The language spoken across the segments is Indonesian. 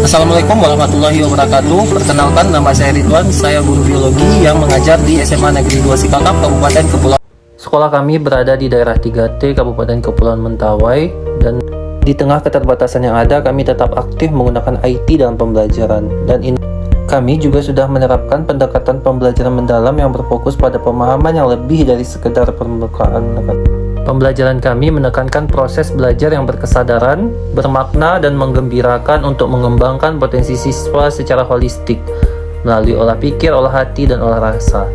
Assalamualaikum warahmatullahi wabarakatuh. Perkenalkan, nama saya Ridwan. Saya guru biologi yang mengajar di SMA Negeri 2 Sikakap, Kabupaten Kepulauan. Sekolah kami berada di daerah 3T, Kabupaten Kepulauan Mentawai, dan di tengah keterbatasan yang ada, kami tetap aktif menggunakan IT dalam pembelajaran. Kami juga sudah menerapkan pendekatan pembelajaran mendalam yang berfokus pada pemahaman yang lebih dari sekedar permukaan. Pembelajaran kami menekankan proses belajar yang berkesadaran, bermakna, dan menggembirakan untuk mengembangkan potensi siswa secara holistik melalui olah pikir, olah hati, dan olah rasa.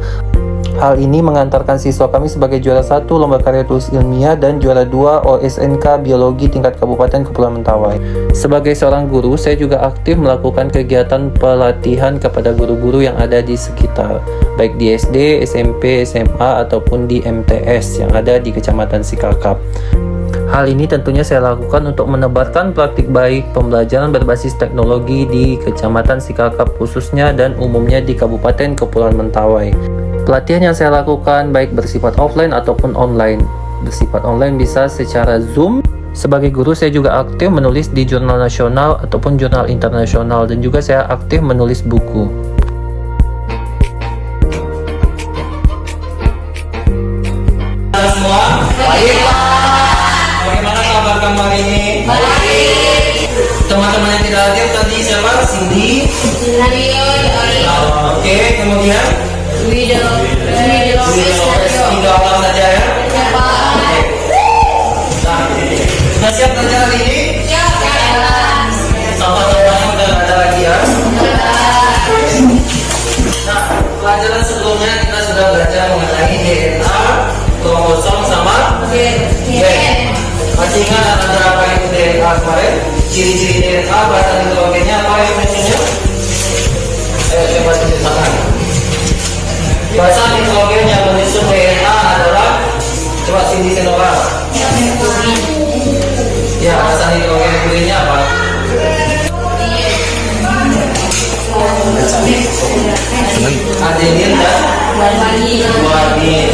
Hal ini mengantarkan siswa kami sebagai juara 1 Lomba Karya Tulis Ilmiah dan juara 2 OSNK Biologi tingkat Kabupaten Kepulauan Mentawai. Sebagai seorang guru, saya juga aktif melakukan kegiatan pelatihan kepada guru-guru yang ada di sekitar, baik di SD, SMP, SMA, ataupun di MTS yang ada di Kecamatan Sikakap. Hal ini tentunya saya lakukan untuk menebarkan praktik baik pembelajaran berbasis teknologi di Kecamatan Sikakap khususnya dan umumnya di Kabupaten Kepulauan Mentawai. Pelatihan yang saya lakukan baik bersifat offline ataupun online. Bersifat online bisa secara Zoom. Sebagai guru, saya juga aktif menulis di jurnal nasional ataupun jurnal internasional, dan juga saya aktif menulis buku. Semua, baik Pak. Bagaimana kabar kamu hari ini? Baik. Teman-teman yang tidak hadir tadi siapa? Cindy. Oke, kemudian Tidak ulang saja ya. Nah, sudah siap belajar hari ini? Sampah-sampahnya udah nggak ada lagi ya. Nah, pelajaran sebelumnya kita sudah belajar mengenai DNA, kromosom sama gen. Masih ingat antara apa itu DNA kemarin? Ciri-ciri DNA, bahasa nitrogennya apa yang maksudnya? Ayo coba tunjukkan. Bahasa nitrogen yang menyusun DNA adalah, coba Cindy Senora. Ya, bahasa nitrogen bunyinya apa? Adenin dan guanin.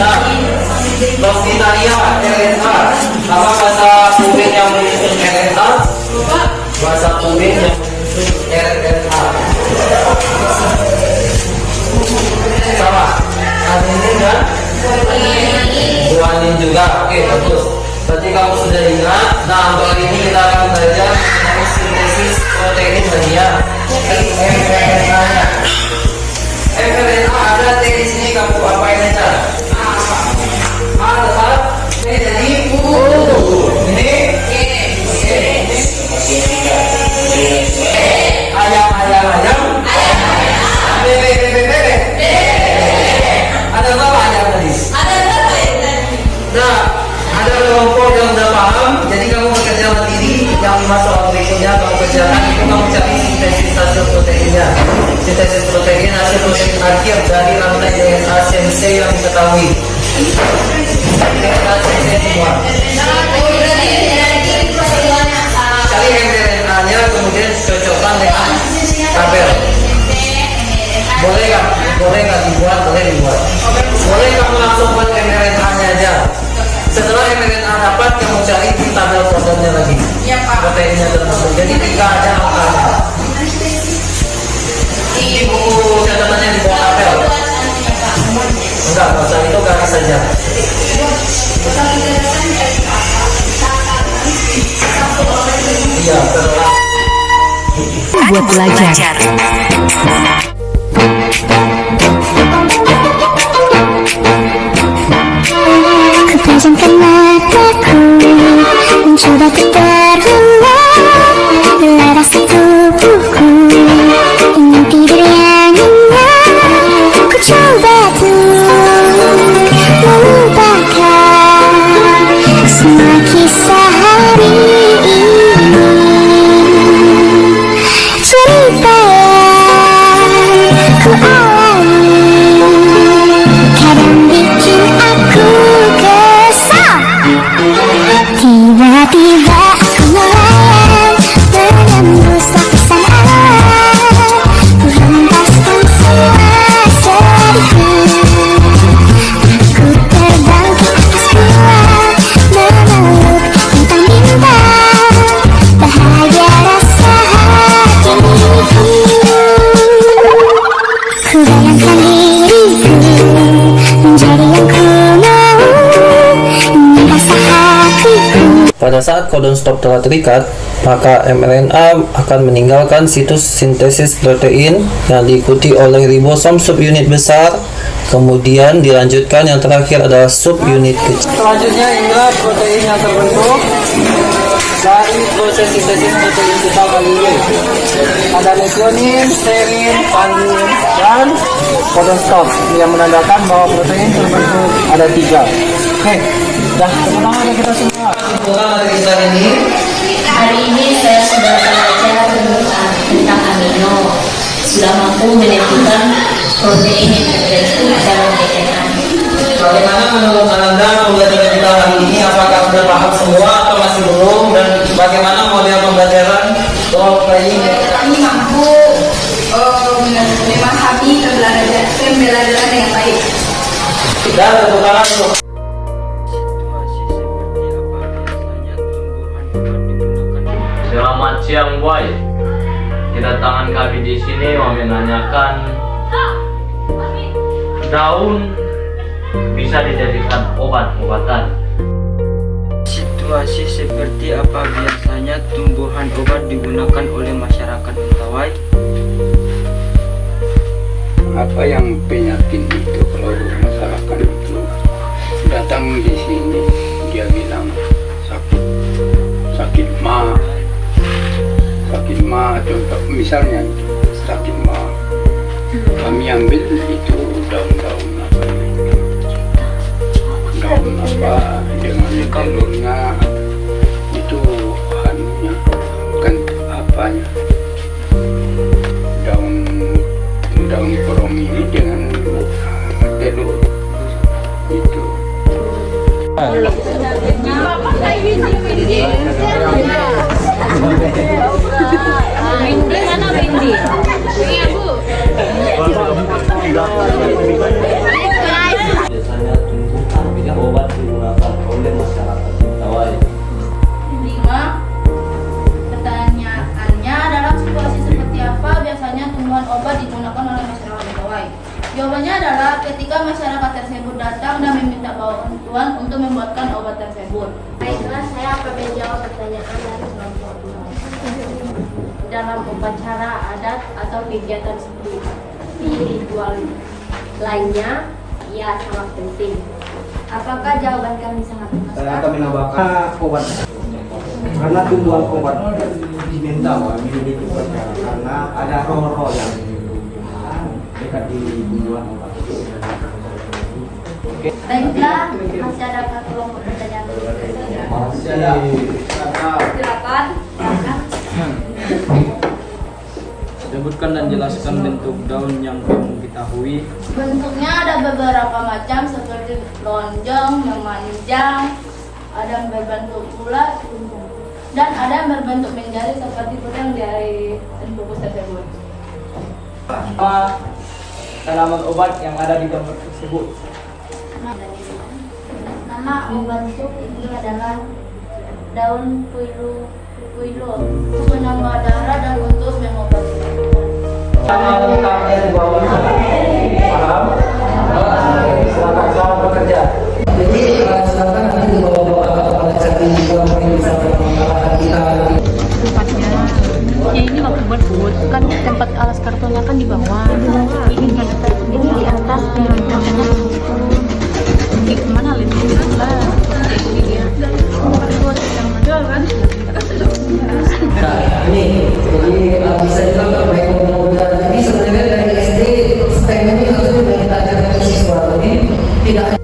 Nah, Roxitaria RNA. Apa bahasa pubin yang menyusun RNA? Bahasa pubin yang menyusun RNA. Sama, adenin dan guanin juga. Oke, bagus. Berarti kamu sudah ingat. Nah, untuk hari ini kita akan belajar mengenai sintesis protein harian. mRNA-nya. mRNA ada T di sini, kamu apain aja? A tetap, T jadi U. Ini ayam. Ada berapa ayam tadi? Nah, ada kelompok yang udah paham. Jadi kamu bekerja mandiri. Yang 5 soal berikutnya kamu kerjakan itu, kamu cari sintesis hasil proteinnya. Sintesis protein hasil protein akhir dari rantai DNA sensei yang diketahui. DNA sensei semua. Cari mRNA-nya, kemudian cocokkan dengan tabel. Boleh nggak dibuat? Boleh dibuat. Boleh kamu langsung buat mRNA-nya aja. Setelah mRNA dapat, kamu cari di tabel proteinnya lagi. Proteinnya termasuk. Jadi 3 aja angkanya. Ini buku catatannya di bawah tabel. Enggak usah, itu garis saja. Iya, betul. Buat belajar. Kupejamkan mataku, mencoba ku terlelap, bila rasa tubuhku ingin tidur yang nyenyak. Ku coba tuh melupakan semua kisah hari ini. Cerita yang ku alami kadang bikin aku kesal. Tiba-tiba Pada saat codon stop telah terikat, maka mRNA akan meninggalkan situs sintesis protein yang diikuti oleh ribosom subunit besar. Kemudian dilanjutkan yang terakhir adalah subunit kecil. Selanjutnya inilah protein yang terbentuk dari proses sintesis protein kita kali ini. Ada methionine, serine, thymine, dan codon stop yang menandakan bahwa protein terbentuk ada 3. Oke, dah tepuk tangan bagi kita semua. Kesimpulan materi kita ini. Hari ini saya sudah belajar tentang amino, sudah mampu menentukan protein yang terbentuk dalam DNA. Bagaimana menurut Anda pembelajaran kita hari ini? Apakah sudah paham semua atau masih belum? Dan bagaimana model pembelajaran protein? Kami mampu memahami pembelajaran yang baik. Dan tepuk tangan untuk Selamat siang, boy. Kedatangan kami di sini mau menanyakan daun bisa dijadikan obat-obatan. Situasi seperti apa biasanya tumbuhan obat digunakan oleh masyarakat Mentawai? Apa yang penyakit itu kalau masyarakat itu datang di sini dia bilang sakit ma contoh misalnya sakit ma, kami ambil itu daun-daun apa dengan telurnya itu anunya bukan apanya daun korom ini dengan telur itu. Biasanya tumbuhan bila obat digunakan oleh masyarakat Mentawai. 5. Pertanyaannya, dalam situasi seperti apa biasanya tumbuhan obat digunakan oleh masyarakat Mentawai? Jawabannya adalah ketika masyarakat tersebut datang dan meminta bantuan untuk membuatkan obat tersebut. Baiklah, saya akan menjawab pertanyaan dari kelompok 2. Dalam upacara adat atau kegiatan spiritual lainnya, ia sangat penting. Apakah jawaban kami sangat tepat? Saya akan menambahkan obat karena tumbuhan obat diminta memiliki upacara karena ada roh-roh yang dekat di tumbuhan obat. Baiklah, masih adakah kelompok pertanyaan berikutnya? Silakan. Sebutkan dan jelaskan bentuk daun yang kamu ketahui. Bentuknya ada beberapa macam seperti lonjong, memanjang, ada yang berbentuk bulat, dan ada yang berbentuk menjadi seperti yang dari bungkus tersebut. Apa tanaman obat yang ada di gambar tersebut? Nama obat itu adalah daun puilu, untuk menambah darah dan untuk mengobati. Sama lengkapnya di bawah sana. Paham? Silakan selamat bekerja. Jadi silakan nanti di bawah para cari juga mungkin bisa mengarahkan kita. Ya ini waktu buat kan tempat alas kartonnya kan di bawah. Ini di atas kartonnya di mana lebih lah. Ini dia. Jual kan? Nah, ini jadi bisa dilakukan baik mudah-mudahan. Jadi sebenarnya dari SD STEM ini harus sudah kita ajarkan ke siswa, tapi tidak.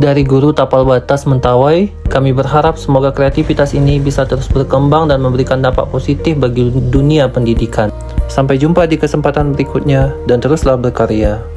Dari guru Tapal Batas Mentawai, kami berharap semoga kreativitas ini bisa terus berkembang dan memberikan dampak positif bagi dunia pendidikan. Sampai jumpa di kesempatan berikutnya dan teruslah berkarya.